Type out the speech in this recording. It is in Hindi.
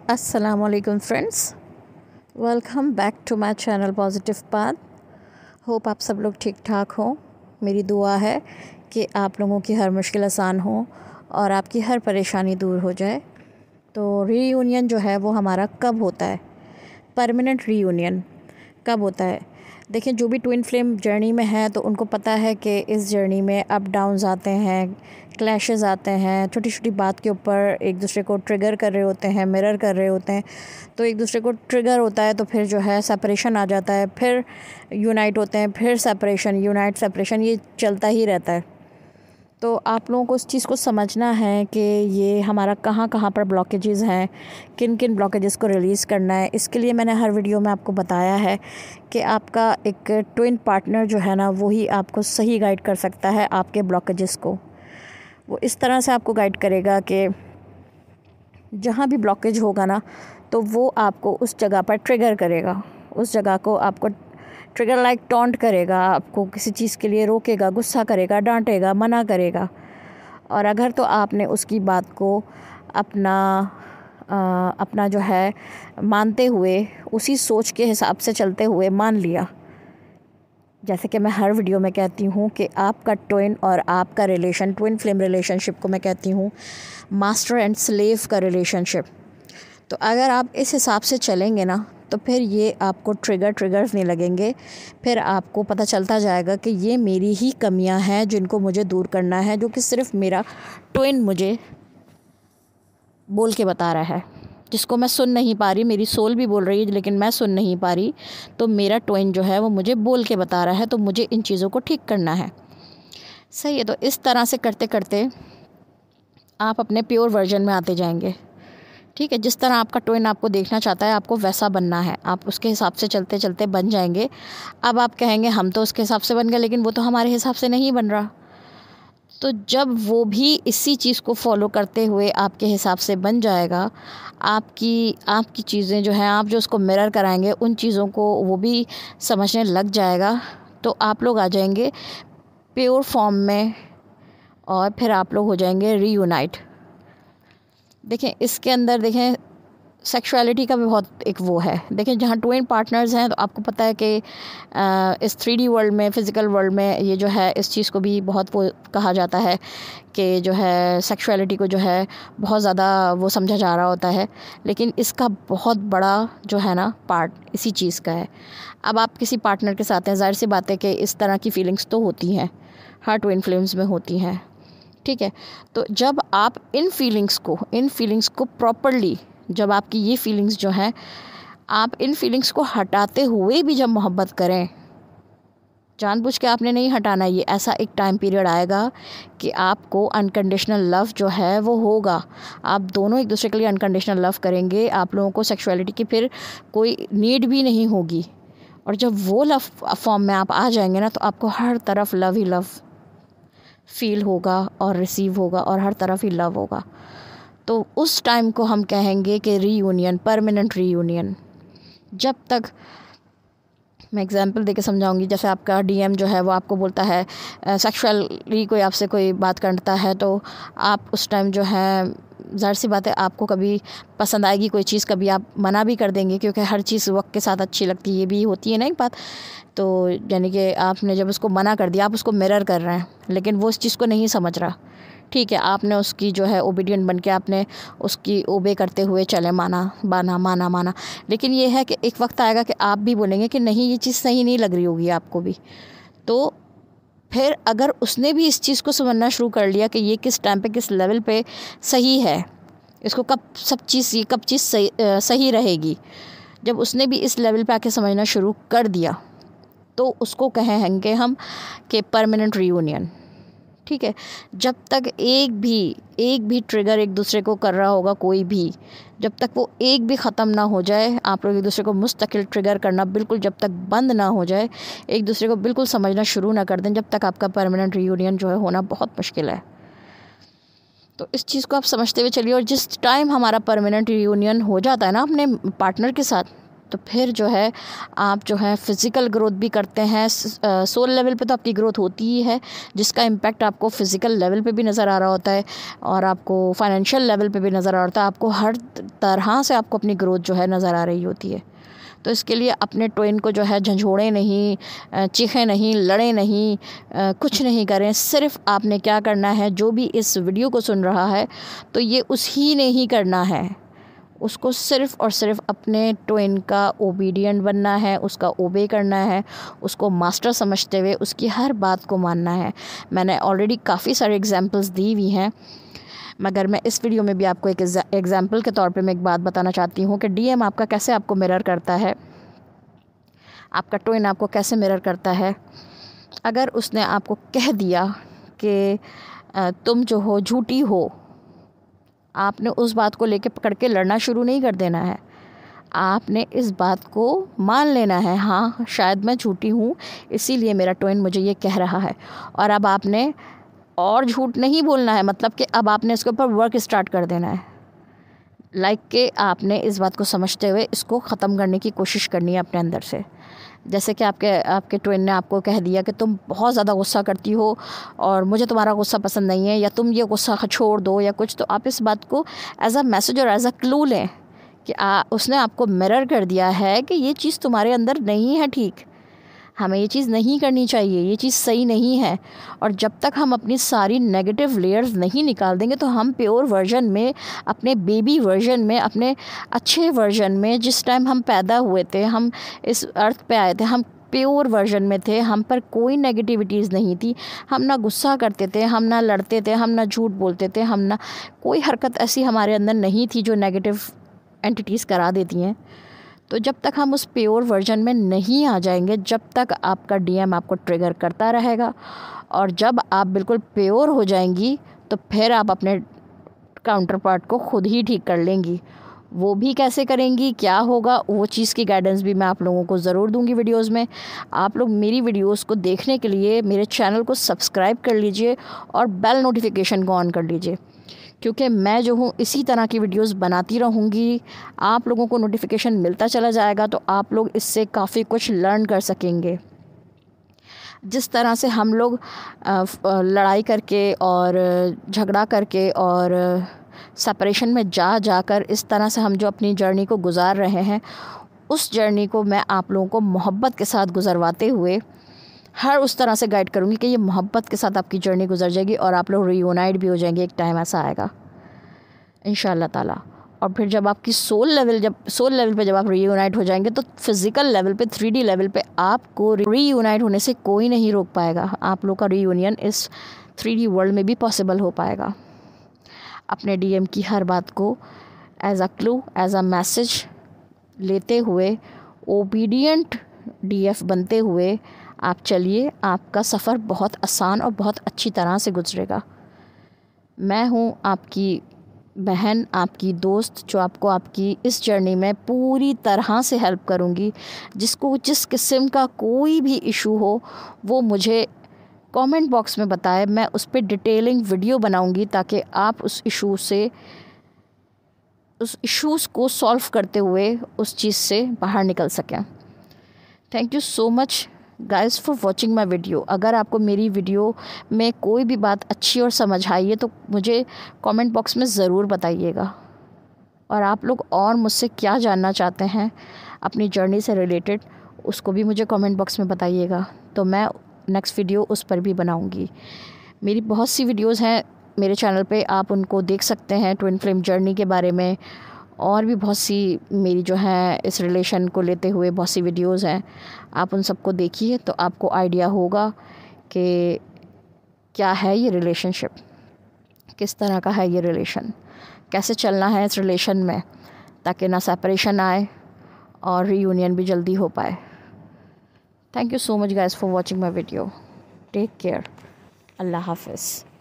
अस्सलामुअलैकुम friends, welcome back to my channel positive path. Hope आप सब लोग ठीक ठाक हों। मेरी दुआ है कि आप लोगों की हर मुश्किल आसान हो और आपकी हर परेशानी दूर हो जाए। तो रीयूनियन जो है वो हमारा कब होता है, परमानेंट रीयूनियन कब होता है? देखिए, जो भी ट्विन फ्लेम जर्नी में है तो उनको पता है कि इस जर्नी में अप डाउन्स आते हैं, क्लैशेस आते हैं, छोटी छोटी बात के ऊपर एक दूसरे को ट्रिगर कर रहे होते हैं, मिरर कर रहे होते हैं। तो एक दूसरे को ट्रिगर होता है तो फिर जो है सेपरेशन आ जाता है, फिर यूनाइट होते हैं, फिर सेपरेशन, यूनाइट सेपरेशन, ये चलता ही रहता है। तो आप लोगों को उस चीज़ को समझना है कि ये हमारा कहाँ कहाँ पर ब्लॉकेजेस हैं, किन किन ब्लॉकेजेस को रिलीज़ करना है। इसके लिए मैंने हर वीडियो में आपको बताया है कि आपका एक ट्विन पार्टनर जो है ना, वही आपको सही गाइड कर सकता है आपके ब्लॉकेजेस को। वो इस तरह से आपको गाइड करेगा कि जहाँ भी ब्लॉकेज होगा ना, तो वो आपको उस जगह पर ट्रिगर करेगा, उस जगह को आपको ट्रिगर लाइक टॉन्ट करेगा, आपको किसी चीज़ के लिए रोकेगा, गुस्सा करेगा, डांटेगा, मना करेगा। और अगर तो आपने उसकी बात को अपना जो है मानते हुए, उसी सोच के हिसाब से चलते हुए मान लिया, जैसे कि मैं हर वीडियो में कहती हूँ कि आपका ट्विन और आपका रिलेशन, ट्विन फ्लेम रिलेशनशिप को मैं कहती हूँ मास्टर एंड स्लेव का रिलेशनशिप। तो अगर आप इस हिसाब से चलेंगे ना, तो फिर ये आपको ट्रिगर्स नहीं लगेंगे। फिर आपको पता चलता जाएगा कि ये मेरी ही कमियां हैं जिनको मुझे दूर करना है, जो कि सिर्फ मेरा ट्विन मुझे बोल के बता रहा है, जिसको मैं सुन नहीं पा रही। मेरी सोल भी बोल रही है लेकिन मैं सुन नहीं पा रही। तो मेरा ट्विन जो है वो मुझे बोल के बता रहा है, तो मुझे इन चीज़ों को ठीक करना है। सही है। तो इस तरह से करते करते आप अपने प्योर वर्जन में आते जाएंगे। ठीक है, जिस तरह आपका ट्विन आपको देखना चाहता है, आपको वैसा बनना है। आप उसके हिसाब से चलते चलते बन जाएंगे। अब आप कहेंगे हम तो उसके हिसाब से बन गए, लेकिन वो तो हमारे हिसाब से नहीं बन रहा। तो जब वो भी इसी चीज़ को फॉलो करते हुए आपके हिसाब से बन जाएगा, आपकी चीज़ें जो हैं, आप जो उसको मिरर कराएंगे, उन चीज़ों को वो भी समझने लग जाएगा। तो आप लोग आ जाएंगे प्योर फॉर्म में और फिर आप लोग हो जाएंगे रीयूनाइट। देखें, इसके अंदर देखें सेक्सुअलिटी का भी बहुत एक वो है। देखें, जहाँ ट्विन पार्टनर्स हैं तो आपको पता है कि इस 3D वर्ल्ड में, फ़िज़िकल वर्ल्ड में, ये जो है इस चीज़ को भी बहुत वो कहा जाता है कि जो है सेक्सुअलिटी को जो है बहुत ज़्यादा वो समझा जा रहा होता है। लेकिन इसका बहुत बड़ा जो है ना पार्ट इसी चीज़ का है। अब आप किसी पार्टनर के साथ हैं, ज़ाहिर सी बात है कि इस तरह की फीलिंग्स तो होती हैं, हर ट्विन फ्लेम्स में होती हैं। ठीक है, तो जब आप इन फीलिंग्स को प्रॉपरली, जब आपकी ये फीलिंग्स जो हैं, आप इन फीलिंग्स को हटाते हुए भी जब मोहब्बत करें, जानबूझ के आपने नहीं हटाना। ये ऐसा एक टाइम पीरियड आएगा कि आपको अनकंडीशनल लव जो है वो होगा। आप दोनों एक दूसरे के लिए अनकंडीशनल लव करेंगे। आप लोगों को सेक्सुअलिटी की फिर कोई नीड भी नहीं होगी। और जब वो लव फॉर्म में आप आ जाएंगे ना, तो आपको हर तरफ लव ही लव फील होगा और रिसीव होगा और हर तरफ ही लव होगा। तो उस टाइम को हम कहेंगे कि रीयूनियन, परमानेंट रीयूनियन। जब तक, मैं एग्जांपल देके समझाऊंगी। जैसे आपका डीएम जो है वो आपको बोलता है सेक्सुअली, कोई आपसे कोई बात करता है, तो आप उस टाइम जो है, ज़ाहिर सी बात है आपको कभी पसंद आएगी कोई चीज़, कभी आप मना भी कर देंगे, क्योंकि हर चीज़ वक्त के साथ अच्छी लगती है, ये भी होती है ना एक बात। तो यानी कि आपने जब उसको मना कर दिया, आप उसको मिरर कर रहे हैं, लेकिन वो उस चीज़ को नहीं समझ रहा। ठीक है, आपने उसकी जो है ओबीडियंट बन के आपने उसकी ओबे करते हुए चले, माना। लेकिन ये है कि एक वक्त आएगा कि आप भी बोलेंगे कि नहीं, ये चीज़ सही नहीं लग रही होगी आपको भी। तो फिर अगर उसने भी इस चीज़ को समझना शुरू कर लिया कि ये किस टाइम पे, किस लेवल पे सही है, इसको कब कब चीज़ सही रहेगी, जब उसने भी इस लेवल पे आके समझना शुरू कर दिया, तो उसको कहेंगे हम कि परमानेंट रीयूनियन। ठीक है, जब तक एक भी ट्रिगर एक दूसरे को कर रहा होगा, कोई भी, जब तक वो एक भी ख़त्म ना हो जाए, आप लोग एक दूसरे को मुस्तकिल ट्रिगर करना बिल्कुल जब तक बंद ना हो जाए, एक दूसरे को बिल्कुल समझना शुरू ना कर दें, जब तक आपका परमानेंट रीयूनियन जो है होना बहुत मुश्किल है। तो इस चीज़ को आप समझते हुए चलिए। और जिस टाइम हमारा परमानेंट रीयूनियन हो जाता है ना अपने पार्टनर के साथ, तो फिर जो है आप जो है फ़िज़िकल ग्रोथ भी करते हैं। सोल लेवल पे तो आपकी ग्रोथ होती ही है, जिसका इम्पैक्ट आपको फ़िज़िकल लेवल पे भी नज़र आ रहा होता है और आपको फाइनेंशियल लेवल पे भी नज़र आ रहा होता है। आपको हर तरह से आपको अपनी ग्रोथ जो है नज़र आ रही होती है। तो इसके लिए अपने ट्विन को जो है झंझोड़े नहीं, चीखें नहीं, लड़े नहीं, कुछ नहीं करें। सिर्फ़ आपने क्या करना है, जो भी इस वीडियो को सुन रहा है तो ये उसी ने ही करना है। उसको सिर्फ़ और सिर्फ अपने ट्विन का ओबीडिएंट बनना है, उसका ओबे करना है, उसको मास्टर समझते हुए उसकी हर बात को मानना है। मैंने ऑलरेडी काफ़ी सारे एग्जांपल्स दी हुई हैं, मगर मैं इस वीडियो में भी आपको एक एग्जांपल के तौर पे मैं एक बात बताना चाहती हूँ कि डीएम आपका कैसे आपको मिरर करता है, आपका ट्विन आपको कैसे मिरर करता है। अगर उसने आपको कह दिया कि तुम जो हो झूठी हो, आपने उस बात को लेके पकड़ के लड़ना शुरू नहीं कर देना है। आपने इस बात को मान लेना है, हाँ शायद मैं झूठी हूँ, इसीलिए मेरा ट्विन मुझे ये कह रहा है। और अब आपने और झूठ नहीं बोलना है, मतलब कि अब आपने इसके ऊपर वर्क स्टार्ट कर देना है। कि आपने इस बात को समझते हुए इसको ख़त्म करने की कोशिश करनी है अपने अंदर से। जैसे कि आपके ट्विन ने आपको कह दिया कि तुम बहुत ज़्यादा गुस्सा करती हो और मुझे तुम्हारा गुस्सा पसंद नहीं है, या तुम ये गुस्सा छोड़ दो या कुछ, तो आप इस बात को एज अ मैसेज और एज अ क्लू लें कि उसने आपको मिरर कर दिया है कि ये चीज़ तुम्हारे अंदर नहीं है ठीक, हमें ये चीज़ नहीं करनी चाहिए, ये चीज़ सही नहीं है। और जब तक हम अपनी सारी नेगेटिव लेयर्स नहीं निकाल देंगे तो हम प्योर वर्जन में, अपने बेबी वर्जन में, अपने अच्छे वर्जन में, जिस टाइम हम पैदा हुए थे, हम इस अर्थ पे आए थे, हम प्योर वर्जन में थे, हम पर कोई नेगेटिविटीज़ नहीं थी। हम ना गुस्सा करते थे, हम ना लड़ते थे, हम ना झूठ बोलते थे, हम ना कोई हरकत ऐसी हमारे अंदर नहीं थी जो नेगेटिव एंटिटीज़ करा देती हैं। तो जब तक हम उस प्योर वर्जन में नहीं आ जाएंगे, जब तक आपका डीएम आपको ट्रिगर करता रहेगा। और जब आप बिल्कुल प्योर हो जाएंगी तो फिर आप अपने काउंटर पार्ट को खुद ही ठीक कर लेंगी। वो भी कैसे करेंगी, क्या होगा, वो चीज़ की गाइडेंस भी मैं आप लोगों को ज़रूर दूंगी वीडियोस में। आप लोग मेरी वीडियोस को देखने के लिए मेरे चैनल को सब्सक्राइब कर लीजिए और बेल नोटिफिकेशन को ऑन कर लीजिए, क्योंकि मैं जो हूँ इसी तरह की वीडियोस बनाती रहूँगी। आप लोगों को नोटिफिकेशन मिलता चला जाएगा तो आप लोग इससे काफ़ी कुछ लर्न कर सकेंगे। जिस तरह से हम लोग लड़ाई करके और झगड़ा करके और सेपरेशन में जाकर इस तरह से हम जो अपनी जर्नी को गुजार रहे हैं, उस जर्नी को मैं आप लोगों को मोहब्बत के साथ गुजरवाते हुए हर उस तरह से गाइड करूँगी कि ये मोहब्बत के साथ आपकी जर्नी गुजर जाएगी और आप लोग रीयूनाइट भी हो जाएंगे। एक टाइम ऐसा आएगा इंशाल्लाह ताला। और फिर जब आपकी सोल लेवल पे जब आप रीयूनाइट हो जाएंगे तो फिज़िकल लेवल पे, 3D लेवल पे आपको रीयूनाइट होने से कोई नहीं रोक पाएगा। आप लोग का रीयूनियन इस 3D वर्ल्ड में भी पॉसिबल हो पाएगा। अपने डीएम की हर बात को as a clue, as a message लेते हुए, ओबीडियंट डीएफ बनते हुए आप चलिए। आपका सफ़र बहुत आसान और बहुत अच्छी तरह से गुजरेगा। मैं हूँ आपकी बहन, आपकी दोस्त, जो आपको आपकी इस जर्नी में पूरी तरह से हेल्प करूँगी। जिसको जिस किस्म का कोई भी इशू हो वो मुझे कमेंट बॉक्स में बताए, मैं उस पर डिटेलिंग वीडियो बनाऊँगी ताकि आप उस इशूज़ को सॉल्व करते हुए उस चीज़ से बाहर निकल सकें। Thank you so much guys for watching my video. अगर आपको मेरी वीडियो में कोई भी बात अच्छी और समझ आई है तो मुझे कमेंट बॉक्स में ज़रूर बताइएगा। और आप लोग और मुझसे क्या जानना चाहते हैं अपनी जर्नी से रिलेटेड, उसको भी मुझे कमेंट बॉक्स में बताइएगा, तो मैं नेक्स्ट वीडियो उस पर भी बनाऊंगी। मेरी बहुत सी वीडियोज़ हैं मेरे चैनल पे, आप उनको देख सकते हैं। ट्विन फ्लेम जर्नी के बारे में और भी बहुत सी मेरी जो है इस रिलेशन को लेते हुए बहुत सी वीडियोस हैं, आप उन सबको देखिए तो आपको आइडिया होगा कि क्या है ये रिलेशनशिप, किस तरह का है ये रिलेशन, कैसे चलना है इस रिलेशन में ताकि ना सेपरेशन आए और रीयूनियन भी जल्दी हो पाए। Thank you so much guys for watching my video. Take care. Allah हाफिज़।